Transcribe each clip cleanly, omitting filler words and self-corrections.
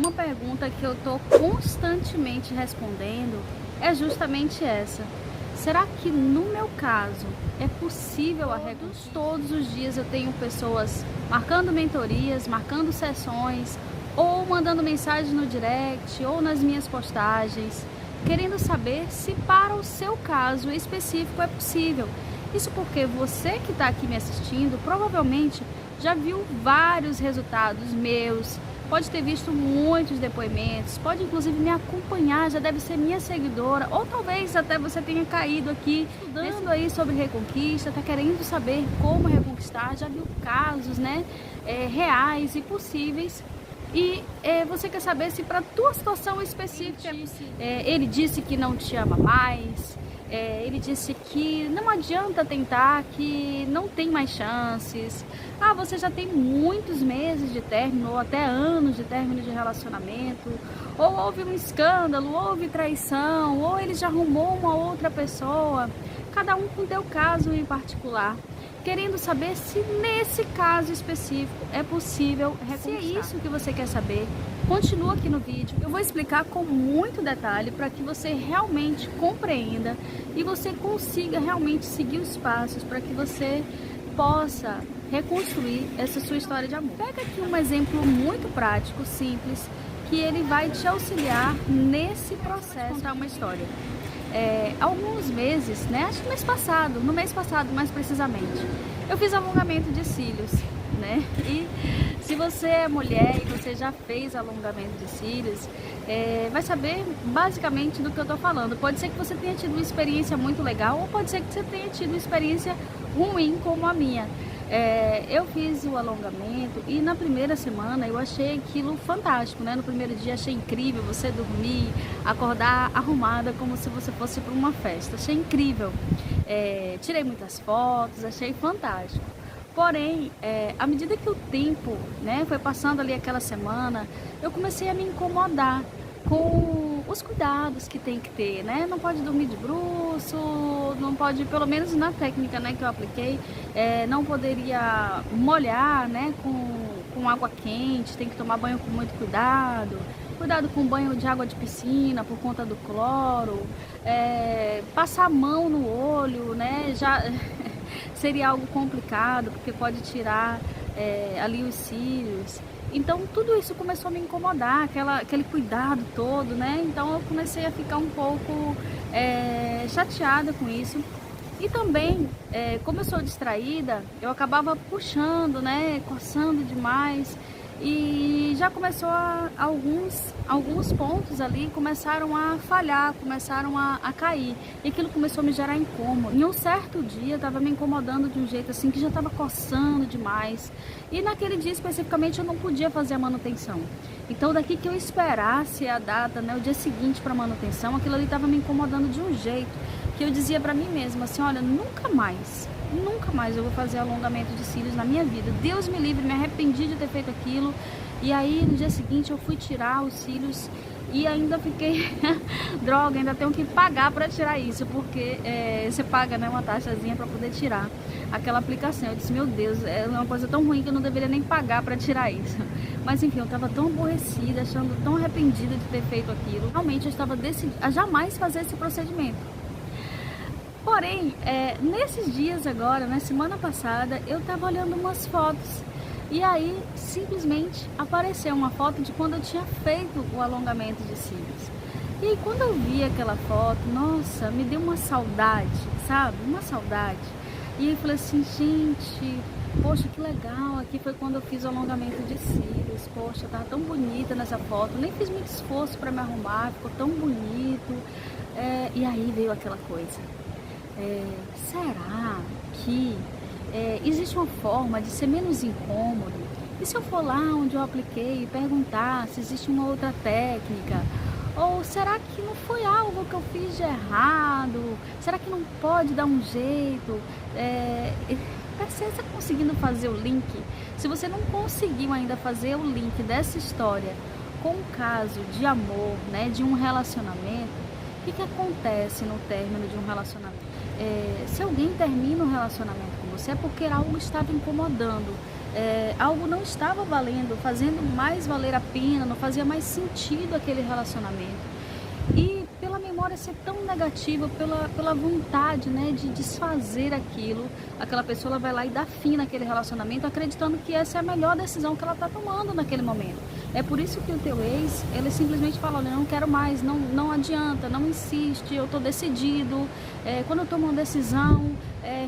Uma pergunta que eu tô constantemente respondendo é justamente essa. Será que no meu caso é possível a reconstrução? Todos os dias eu tenho pessoas marcando mentorias, marcando sessões, ou mandando mensagem no direct, ou nas minhas postagens, querendo saber se para o seu caso específico é possível. Isso porque você que está aqui me assistindo provavelmente já viu vários resultados meus, pode ter visto muitos depoimentos, pode inclusive me acompanhar, já deve ser minha seguidora, ou talvez até você tenha caído aqui estudando aí sobre reconquista, está querendo saber como reconquistar, já viu casos, né, reais e possíveis. E você quer saber se para tua situação específica ele disse que não te ama mais, ele disse que não adianta tentar, que não tem mais chances. Ah, você já tem muitos meses de término ou até anos de término de relacionamento, ou houve um escândalo, houve traição, ou ele já arrumou uma outra pessoa, cada um com teu caso em particular, querendo saber se nesse caso específico é possível reconquistar. Se é isso que você quer saber, continua aqui no vídeo. Eu vou explicar com muito detalhe para que você realmente compreenda e você consiga realmente seguir os passos para que você possa reconstruir essa sua história de amor. Pega aqui um exemplo muito prático, simples, que ele vai te auxiliar nesse processo. Vou contar uma história. Alguns meses, né? Acho que no mês passado mais precisamente, eu fiz alongamento de cílios, né? E se você é mulher e você já fez alongamento de cílios, vai saber basicamente do que eu tô falando. Pode ser que você tenha tido uma experiência muito legal ou pode ser que você tenha tido uma experiência ruim como a minha. Eu fiz o alongamento e na primeira semana eu achei aquilo fantástico, né? No primeiro dia achei incrível você dormir, acordar arrumada como se você fosse para uma festa. Achei incrível. Tirei muitas fotos, achei fantástico. Porém, à medida que o tempo, né, foi passando ali aquela semana, eu comecei a me incomodar com os cuidados que tem que ter, né? Não pode dormir de bruço, não pode, pelo menos na técnica, né, que eu apliquei, não poderia molhar, né, com água quente, tem que tomar banho com muito cuidado. Cuidado com banho de água de piscina por conta do cloro, passar a mão no olho, né, já seria algo complicado, porque pode tirar ali os cílios. Então tudo isso começou a me incomodar, aquele cuidado todo, né? Então eu comecei a ficar um pouco chateada com isso. E também, como eu sou distraída, eu acabava puxando, né? Coçando demais. E já começou alguns pontos ali começaram a falhar, começaram a cair. E aquilo começou a me gerar incômodo. Em um certo dia estava me incomodando de um jeito assim que já estava coçando demais. E naquele dia especificamente eu não podia fazer a manutenção. Então daqui que eu esperasse a data, né, o dia seguinte para manutenção, aquilo ali estava me incomodando de um jeito que eu dizia para mim mesma assim, olha, nunca mais eu vou fazer alongamento de cílios na minha vida. Deus me livre, me arrependi de ter feito aquilo. E aí no dia seguinte eu fui tirar os cílios e ainda fiquei droga, ainda tenho que pagar para tirar isso, porque você paga, né, uma taxazinha para poder tirar aquela aplicação. Eu disse, meu Deus, é uma coisa tão ruim que eu não deveria nem pagar para tirar isso. Mas enfim, eu estava tão aborrecida, achando tão arrependida de ter feito aquilo. Realmente eu estava decidida a jamais fazer esse procedimento. Porém, nesses dias agora, na semana passada, eu estava olhando umas fotos e aí simplesmente apareceu uma foto de quando eu tinha feito o alongamento de cílios. E aí quando eu vi aquela foto, nossa, me deu uma saudade, sabe? Uma saudade. E aí eu falei assim, gente, poxa, que legal, aqui foi quando eu fiz o alongamento de cílios, poxa, tava tão bonita nessa foto, nem fiz muito esforço para me arrumar, ficou tão bonito. E aí veio aquela coisa. Será que existe uma forma de ser menos incômodo? E se eu for lá onde eu apliquei e perguntar se existe uma outra técnica? Ou será que não foi algo que eu fiz de errado? Será que não pode dar um jeito? Você está conseguindo fazer o link? Se você não conseguiu ainda fazer o link dessa história com o caso de amor, né, de um relacionamento, o que acontece no término de um relacionamento? Se alguém termina um relacionamento com você é porque algo estava incomodando. algo não estava valendo, fazendo mais valer a pena, não fazia mais sentido aquele relacionamento. E pela memória ser tão negativa, pela vontade, né, de desfazer aquilo, aquela pessoa ela vai lá e dá fim naquele relacionamento, acreditando que essa é a melhor decisão que ela está tomando naquele momento. É por isso que o teu ex, ele simplesmente fala, olha, eu não quero mais, não adianta, não insiste, eu estou decidido, quando eu tomo uma decisão,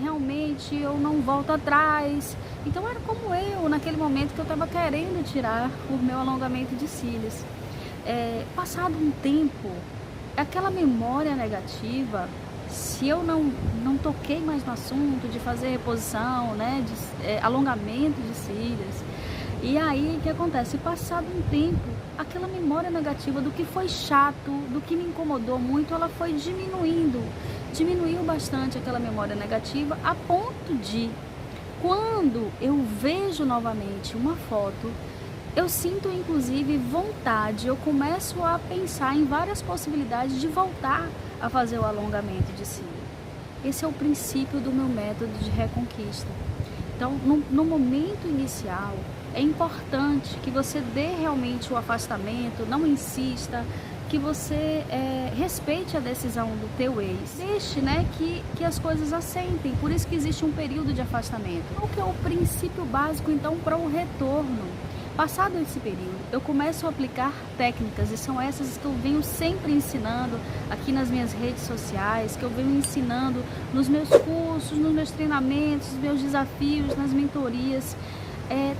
realmente eu não volto atrás. Então era como eu, naquele momento que eu estava querendo tirar o meu alongamento de cílios. Passado um tempo, aquela memória negativa, se eu não toquei mais no assunto de fazer reposição, né, de alongamento de cílios, e aí o que acontece? Passado um tempo, aquela memória negativa do que foi chato, do que me incomodou muito, ela foi diminuiu bastante aquela memória negativa, a ponto de, quando eu vejo novamente uma foto, eu sinto inclusive vontade, eu começo a pensar em várias possibilidades de voltar a fazer o alongamento de cílio. Esse é o princípio do meu método de reconquista. Então, no momento inicial, é importante que você dê realmente o afastamento, não insista, que você respeite a decisão do teu ex. Deixe, né, que as coisas assentem, por isso que existe um período de afastamento. Qual que é o princípio básico, então, para o retorno? Passado esse período, eu começo a aplicar técnicas, e são essas que eu venho sempre ensinando aqui nas minhas redes sociais, que eu venho ensinando nos meus cursos, nos meus treinamentos, nos meus desafios, nas mentorias,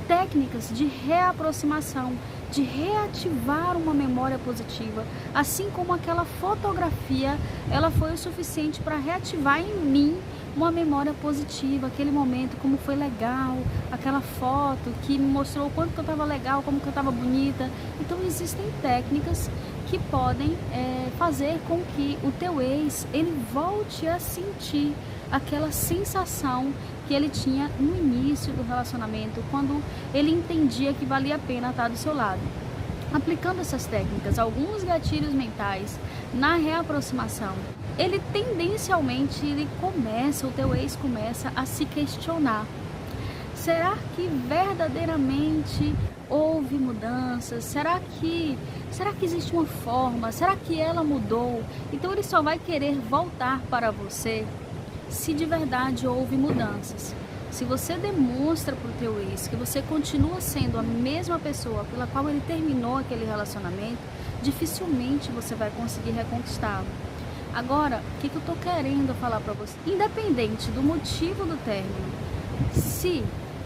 técnicas de reaproximação, de reativar uma memória positiva, assim como aquela fotografia, ela foi o suficiente para reativar em mim uma memória positiva, aquele momento, como foi legal, aquela foto que me mostrou o quanto que eu estava legal, como que eu estava bonita. Então existem técnicas que podem fazer com que o teu ex, ele volte a sentir aquela sensação que ele tinha no início do relacionamento, quando ele entendia que valia a pena estar do seu lado. Aplicando essas técnicas, alguns gatilhos mentais na reaproximação, ele tendencialmente, o teu ex começa a se questionar. Será que verdadeiramente houve mudanças? Será que existe uma forma? Será que ela mudou? Então ele só vai querer voltar para você se de verdade houve mudanças. Se você demonstra para o teu ex que você continua sendo a mesma pessoa pela qual ele terminou aquele relacionamento, dificilmente você vai conseguir reconquistá-lo. Agora, o que eu estou querendo falar para você? Independente do motivo do término, se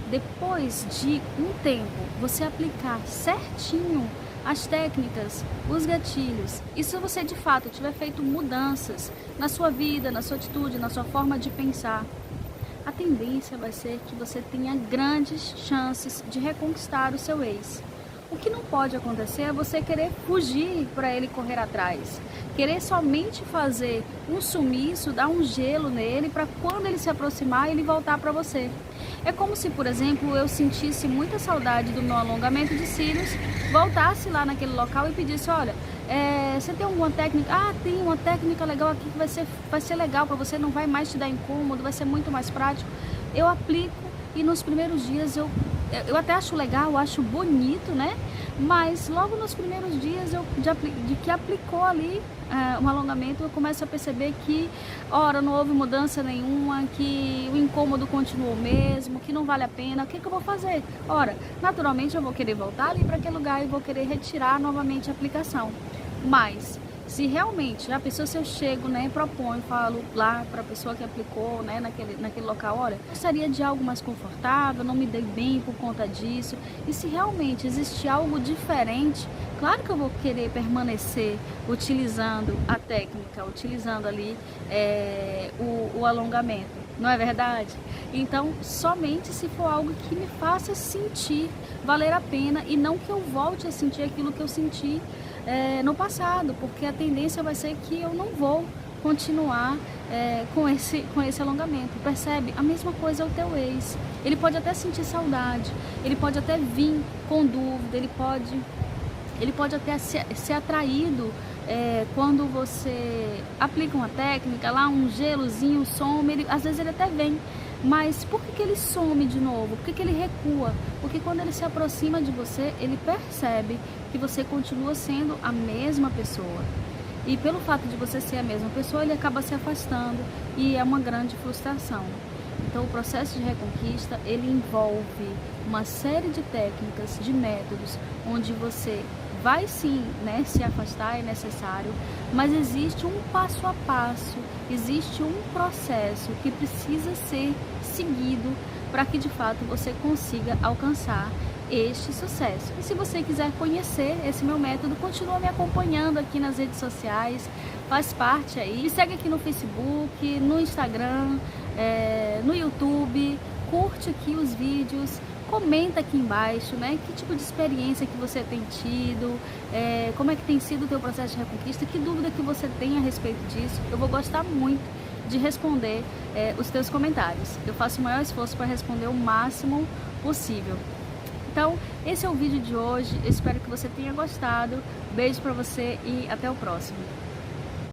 depois de um tempo você aplicar certinho as técnicas, os gatilhos, e se você de fato tiver feito mudanças na sua vida, na sua atitude, na sua forma de pensar, a tendência vai ser que você tenha grandes chances de reconquistar o seu ex. O que não pode acontecer é você querer fugir para ele correr atrás, querer somente fazer um sumiço, dar um gelo nele para quando ele se aproximar ele voltar para você. É como se, por exemplo, eu sentisse muita saudade do meu alongamento de cílios, voltasse lá naquele local e pedisse, olha, você tem alguma técnica? Ah, tem uma técnica legal aqui que vai ser legal para você, não vai mais te dar incômodo, vai ser muito mais prático. Eu aplico e nos primeiros dias eu até acho legal, acho bonito, né? Mas logo nos primeiros dias de que aplicou ali um alongamento, eu começo a perceber que, ora, não houve mudança nenhuma, que o incômodo continuou mesmo, que não vale a pena. O que eu vou fazer? Ora, naturalmente eu vou querer voltar ali para aquele lugar e vou querer retirar novamente a aplicação. Mas se realmente a pessoa, se eu chego, né, proponho, falo lá para a pessoa que aplicou, né, naquele local, olha, gostaria de algo mais confortável, não me dei bem por conta disso, e se realmente existe algo diferente, claro que eu vou querer permanecer utilizando a técnica, utilizando ali o alongamento, não é verdade? Então, somente se for algo que me faça sentir valer a pena e não que eu volte a sentir aquilo que eu senti no passado, porque a tendência vai ser que eu não vou continuar com esse alongamento. Percebe? A mesma coisa é o teu ex. Ele pode até sentir saudade, ele pode até vir com dúvida, ele pode até ser atraído quando você aplica uma técnica lá, um gelozinho, um som, às vezes ele até vem. Mas por que ele some de novo? Por que ele recua? Porque quando ele se aproxima de você, ele percebe que você continua sendo a mesma pessoa. E pelo fato de você ser a mesma pessoa, ele acaba se afastando e é uma grande frustração. Então o processo de reconquista, ele envolve uma série de técnicas, de métodos, onde você vai sim, né, se afastar, é necessário, mas existe um passo a passo, existe um processo que precisa ser seguido para que de fato você consiga alcançar este sucesso. E se você quiser conhecer esse meu método, continua me acompanhando aqui nas redes sociais, faz parte aí, me segue aqui no Facebook, no Instagram, no YouTube, curte aqui os vídeos, comenta aqui embaixo, né, que tipo de experiência que você tem tido, como é que tem sido o teu processo de reconquista, que dúvida que você tem a respeito disso. Eu vou gostar muito de responder os teus comentários. Eu faço o maior esforço para responder o máximo possível. Então, esse é o vídeo de hoje. Eu espero que você tenha gostado. Beijo pra você e até o próximo.